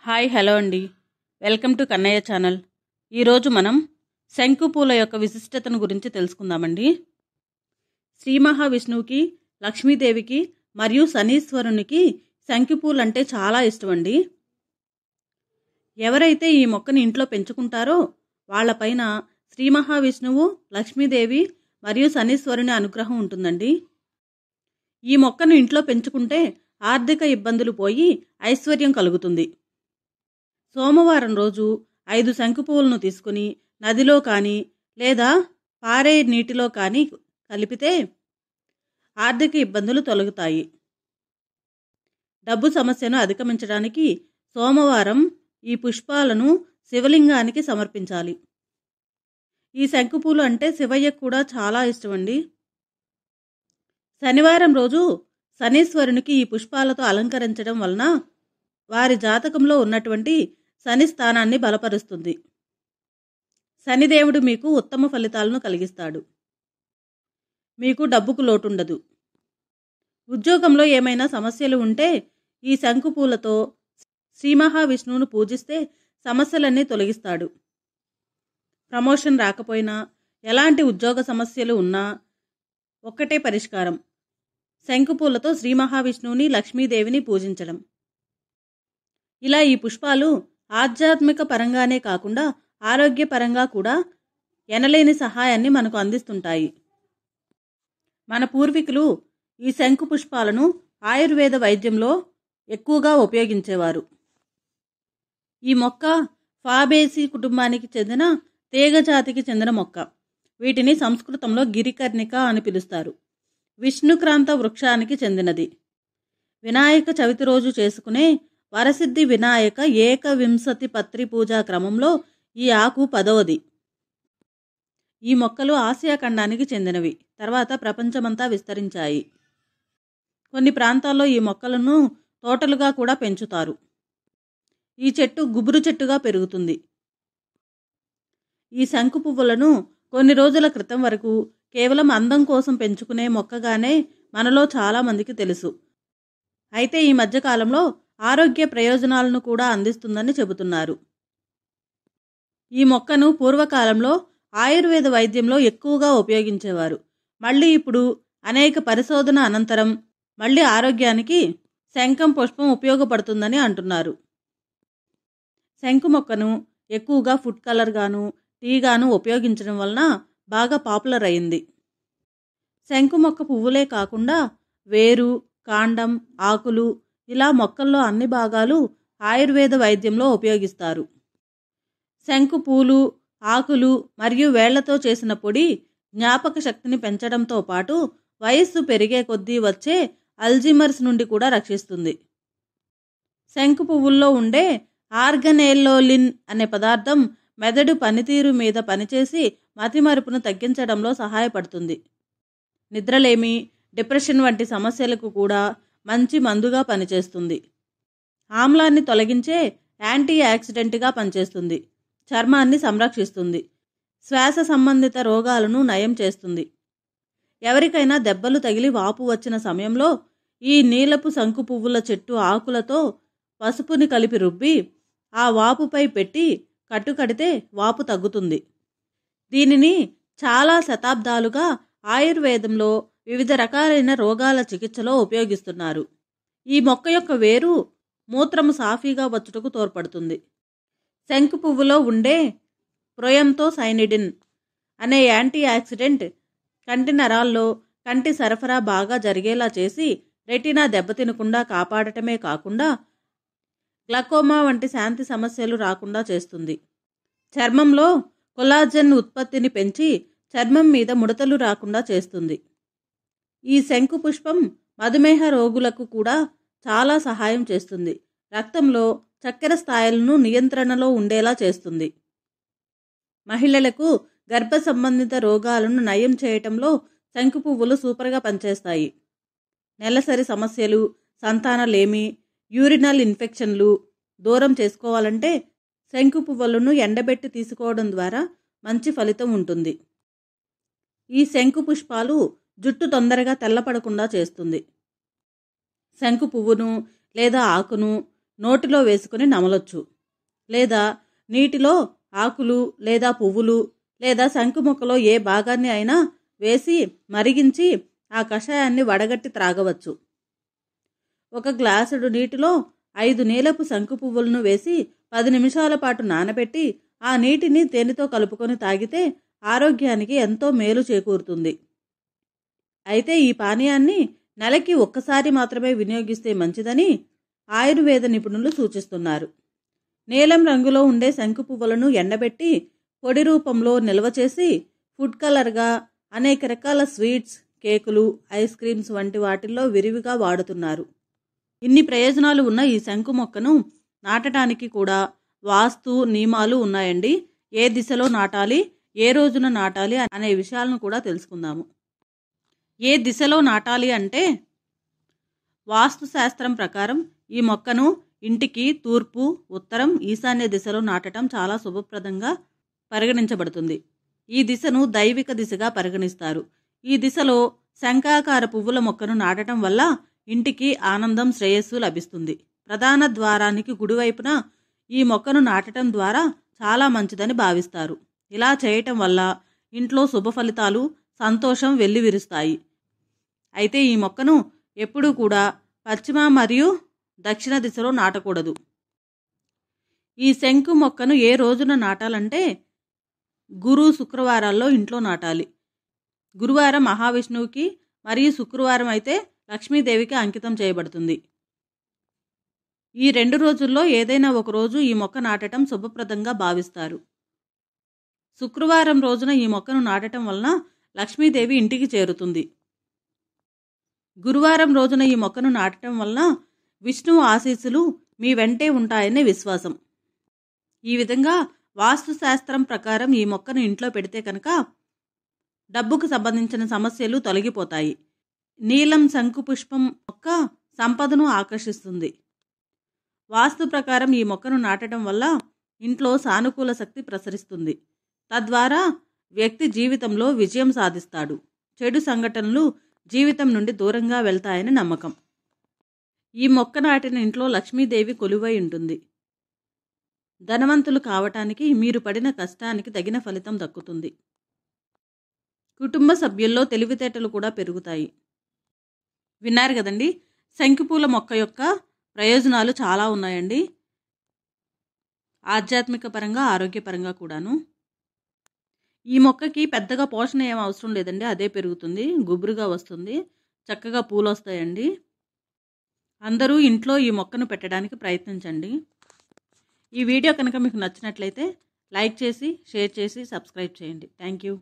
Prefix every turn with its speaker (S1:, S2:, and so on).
S1: Hi hello అండి, welcome to Kannayya channel. ఈరోజు మనం శంకు పూల యొక్క విశిష్టతను గురించి తెలుసుకుందామండి. శ్రీ మహావిష్ణువుకి, లక్ష్మీదేవికి మరియు శనీశ్వరునికి శంకు పూలు అంటే చాలా ఇష్టం అండి. ఎవరైతే ఈ మొక్కని ఇంట్లో పెంచుకుంటారో వాళ్ళపైన శ్రీ మహావిష్ణువు, లక్ష్మీదేవి మరియు శనీశ్వరుని అనుగ్రహం ఉంటుందండి. ఈ మొక్కను ఇంట్లో పెంచుకుంటే ఆర్థిక ఇబ్బందులు పోయి ఐశ్వర్యం కలుగుతుంది. సోమవారం రోజు 5 శంకు పువ్వులను తీసుకుని నదిలో కానీ లేదా పారే నీటిలో కానీ కలిపితే ఆర్థిక ఇబ్బందులు తొలగుతాయి. డబ్బు సమస్యను అధిగమించడానికి సోమవారం ఈ పుష్పాలను శివలింగానికి సమర్పించాలి. ఈ శంకు పూలు అంటే శివయ్యకు కూడా చాలా ఇష్టమండి. శనివారం రోజు శనీశ్వరునికి ఈ పుష్పాలతో అలంకరించడం వలన వారి జాతకంలో ఉన్నటువంటి శని స్థానాన్ని బలపరుస్తుంది. శనిదేవుడు మీకు ఉత్తమ ఫలితాలను కలిగిస్తాడు. మీకు డబ్బుకు లోటుండదు. ఉద్యోగంలో ఏమైనా సమస్యలు ఉంటే ఈ శంకు పూలతో శ్రీ మహావిష్ణువును పూజిస్తే సమస్యలన్నీ తొలగిస్తాడు. ప్రమోషన్ రాకపోయినా, ఎలాంటి ఉద్యోగ సమస్యలు ఉన్నా ఒక్కటే పరిష్కారం: శంకు పూలతో శ్రీ మహావిష్ణువుని, లక్ష్మీదేవిని పూజించడం. ఇలా ఈ పుష్పాలు ఆధ్యాత్మిక పరంగానే కాకుండా ఆరోగ్యపరంగా కూడా ఎనలేని సహాయాన్ని మనకు అందిస్తుంటాయి. మన పూర్వీకులు ఈ శంకు పుష్పాలను ఆయుర్వేద వైద్యంలో ఎక్కువగా ఉపయోగించేవారు. ఈ మొక్క ఫాబేసి కుటుంబానికి చెందిన తీగజాతికి చెందిన మొక్క. వీటిని సంస్కృతంలో గిరికర్ణిక అని పిలుస్తారు. విష్ణుక్రాంత వృక్షానికి చెందినది. వినాయక చవితి రోజు చేసుకునే వరసిద్ధి వినాయక ఏకవింశతి పత్రి పూజా క్రమంలో ఈ ఆకు 10వది. ఈ మొక్కలు ఆసియా ఖండానికి చెందినవి. తర్వాత ప్రపంచమంతా విస్తరించాయి. కొన్ని ప్రాంతాల్లో ఈ మొక్కలను తోటలుగా కూడా పెంచుతారు. ఈ చెట్టు గుబురు చెట్టుగా పెరుగుతుంది. ఈ శంకు పువ్వులను కొన్ని రోజుల క్రితం వరకు కేవలం అందం కోసం పెంచుకునే మొక్కగానే మనలో చాలా మందికి తెలుసు. అయితే ఈ మధ్యకాలంలో ఆరోగ్య ప్రయోజనాలను కూడా అందిస్తుందని చెబుతున్నారు. ఈ మొక్కను పూర్వకాలంలో ఆయుర్వేద వైద్యంలో ఎక్కువగా ఉపయోగించేవారు. మళ్ళీ ఇప్పుడు అనేక పరిశోధన అనంతరం మళ్ళీ ఆరోగ్యానికి శంఖం పుష్పం ఉపయోగపడుతుందని అంటున్నారు. శంకు మొక్కను ఎక్కువగా ఫుడ్ కలర్ గాను, టీ గాను ఉపయోగించడం వలన బాగా పాపులర్ అయింది. శంకు మొక్క పువ్వులే కాకుండా వేరు, కాండం, ఆకులు ఇలా మొక్కల్లో అన్ని భాగాలు ఆయుర్వేద వైద్యంలో ఉపయోగిస్తారు. శంకు పూలు, ఆకులు మరియు వేళ్లతో చేసిన పొడి జ్ఞాపక శక్తిని పెంచడంతో పాటు వయస్సు పెరిగే కొద్దీ వచ్చే అల్జీమర్స్ నుండి కూడా రక్షిస్తుంది. శంకు పువ్వుల్లో ఉండే ఆర్గనెల్లోలిన్ అనే పదార్థం మెదడు పనితీరు మీద పనిచేసి మతిమరుపును తగ్గించడంలో సహాయపడుతుంది. నిద్రలేమి, డిప్రెషన్ వంటి సమస్యలకు కూడా మంచి మందుగా పనిచేస్తుంది. ఆమ్లాన్ని తొలగించే యాంటీ ఆక్సిడెంట్గా పనిచేస్తుంది. చర్మాన్ని సంరక్షిస్తుంది. శ్వాస సంబంధిత రోగాలను నయం చేస్తుంది. ఎవరికైనా దెబ్బలు తగిలి వాపు వచ్చిన సమయంలో ఈ నీలపు శంకు పువ్వుల చెట్టు ఆకులతో పసుపుని కలిపి రుబ్బి ఆ వాపుపై పెట్టి కట్టుకడితే వాపు తగ్గుతుంది. దీనిని చాలా శతాబ్దాలుగా ఆయుర్వేదంలో వివిధ రకాలైన రోగాల చికిత్సలో ఉపయోగిస్తున్నారు. ఈ మొక్క యొక్క వేరు మూత్రము సాఫీగా వచ్చుటకు తోడ్పడుతుంది. శంకు పువ్వులో ఉండే ప్రొయంతోసైనిడిన్ అనే యాంటీ ఆక్సిడెంట్ కంటి నరాల్లో కంటి సరఫరా బాగా జరిగేలా చేసి రెటీనా దెబ్బతినకుండా కాపాడటమే కాకుండా గ్లకోమా వంటి శాంతి సమస్యలు రాకుండా చేస్తుంది. చర్మంలో కొలాజన్ ఉత్పత్తిని పెంచి చర్మం మీద ముడతలు రాకుండా చేస్తుంది. ఈ శంకు పుష్పం మధుమేహ రోగులకు కూడా చాలా సహాయం చేస్తుంది. రక్తంలో చక్కెర స్థాయిలను నియంత్రణలో ఉండేలా చేస్తుంది. మహిళలకు గర్భ సంబంధిత రోగాలను నయం చేయటంలో శంకు పువ్వులు సూపర్గా పనిచేస్తాయి. నెలసరి సమస్యలు, సంతానలేమి, యూరినల్ ఇన్ఫెక్షన్లు దూరం చేసుకోవాలంటే శంకు పువ్వులను ఎండబెట్టి తీసుకోవడం ద్వారా మంచి ఫలితం ఉంటుంది. ఈ శంకు పుష్పాలు జుట్టు తొందరగా తెల్లపడకుండా చేస్తుంది. శంకు పువ్వును లేదా ఆకును నోటిలో వేసుకుని నమలొచ్చు. లేదా నీటిలో ఆకులు లేదా పువ్వులు లేదా శంకు మొక్కలో ఏ భాగాన్ని అయినా వేసి మరిగించి ఆ కషాయాన్ని వడగట్టి త్రాగవచ్చు. ఒక గ్లాసుడు నీటిలో 5 నీలపు శంకు పువ్వులను వేసి 10 నిమిషాల పాటు నానబెట్టి ఆ నీటిని తేనెతో కలుపుకొని తాగితే ఆరోగ్యానికి ఎంతో మేలు చేకూరుతుంది. అయితే ఈ పానీయాన్ని నెలకి ఒక్కసారి మాత్రమే వినియోగిస్తే మంచిదని ఆయుర్వేద నిపుణులు సూచిస్తున్నారు. నీలం రంగులో ఉండే శంకు పువ్వులను ఎండబెట్టి పొడి రూపంలో నిల్వ చేసి ఫుడ్ కలర్గా అనేక రకాల స్వీట్స్, కేకులు, ఐస్ క్రీమ్స్ వంటి వాటిల్లో విరివిగా వాడుతున్నారు. ఇన్ని ప్రయోజనాలు ఉన్న ఈ శంకు మొక్కను నాటడానికి కూడా వాస్తు నియమాలు ఉన్నాయండి. ఏ దిశలో నాటాలి, ఏ రోజున నాటాలి అనే విషయాలను కూడా తెలుసుకుందాము. ఏ దిశలో నాటాలి అంటే, వాస్తు శాస్త్రం ప్రకారం ఈ మొక్కను ఇంటికి తూర్పు, ఉత్తరం, ఈశాన్య దిశలో నాటడం చాలా శుభప్రదంగా పరిగణించబడుతుంది. ఈ దిశను దైవిక దిశగా పరిగణిస్తారు. ఈ దిశలో శంఖాకార పువ్వుల మొక్కను నాటడం వల్ల ఇంటికి ఆనందం, శ్రేయస్సు లభిస్తుంది. ప్రధాన ద్వారానికి కుడివైపున ఈ మొక్కను నాటడం ద్వారా చాలా మంచిదని భావిస్తారు. ఇలా చేయటం వల్ల ఇంట్లో శుభ ఫలితాలు, సంతోషం వెల్లివిరుస్తాయి. అయితే ఈ మొక్కను ఎప్పుడూ కూడా పశ్చిమ మరియు దక్షిణ దిశలో నాటకూడదు. ఈ శంకు మొక్కను ఏ రోజున నాటాలంటే గురు, శుక్రవారాల్లో ఇంట్లో నాటాలి. గురువారం మహావిష్ణువుకి మరియు శుక్రవారం అయితే లక్ష్మీదేవికి అంకితం చేయబడుతుంది. ఈ 2 రోజుల్లో ఏదైనా ఒక రోజు ఈ మొక్క నాటడం శుభప్రదంగా భావిస్తారు. శుక్రవారం రోజున ఈ మొక్కను నాటడం వలన లక్ష్మీదేవి ఇంటికి చేరుతుంది. గురువారం రోజున ఈ మొక్కను నాటడం వలన విష్ణువు ఆశీస్సులు మీ వెంటే ఉంటాయనే విశ్వాసం. ఈ విధంగా వాస్తు శాస్త్రం ప్రకారం ఈ మొక్కను ఇంట్లో పెడితే కనుక డబ్బుకు సంబంధించిన సమస్యలు తొలగిపోతాయి. నీలం శంకు పుష్పం మొక్క సంపదను ఆకర్షిస్తుంది. వాస్తు ప్రకారం ఈ మొక్కను నాటడం వల్ల ఇంట్లో సానుకూల శక్తి ప్రసరిస్తుంది. తద్వారా వ్యక్తి జీవితంలో విజయం సాధిస్తాడు. చెడు సంఘటనలు జీవితం నుండి దూరంగా వెళ్తాయని నమ్మకం. ఈ మొక్క నాటిన ఇంట్లో లక్ష్మీదేవి కొలువై ఉంటుంది. ధనవంతులు కావటానికి మీరు పడిన కష్టానికి తగిన ఫలితం దక్కుతుంది. కుటుంబ సభ్యుల్లో తెలివితేటలు కూడా పెరుగుతాయి. విన్నారు కదండి, శంకుపూల మొక్క యొక్క ప్రయోజనాలు చాలా ఉన్నాయండి. ఆధ్యాత్మిక పరంగా, ఆరోగ్యపరంగా కూడాను. ఈ మొక్కకి పెద్దగా పోషణ ఏం అవసరం లేదండి, అదే పెరుగుతుంది, గుబురుగా వస్తుంది, చక్కగా పూలు వస్తాయండి. అందరూ ఇంట్లో ఈ మొక్కను పెట్టడానికి ప్రయత్నించండి. ఈ వీడియో కనుక మీకు నచ్చినట్లయితే లైక్ చేసి, షేర్ చేసి, సబ్స్క్రైబ్ చేయండి. Thank you.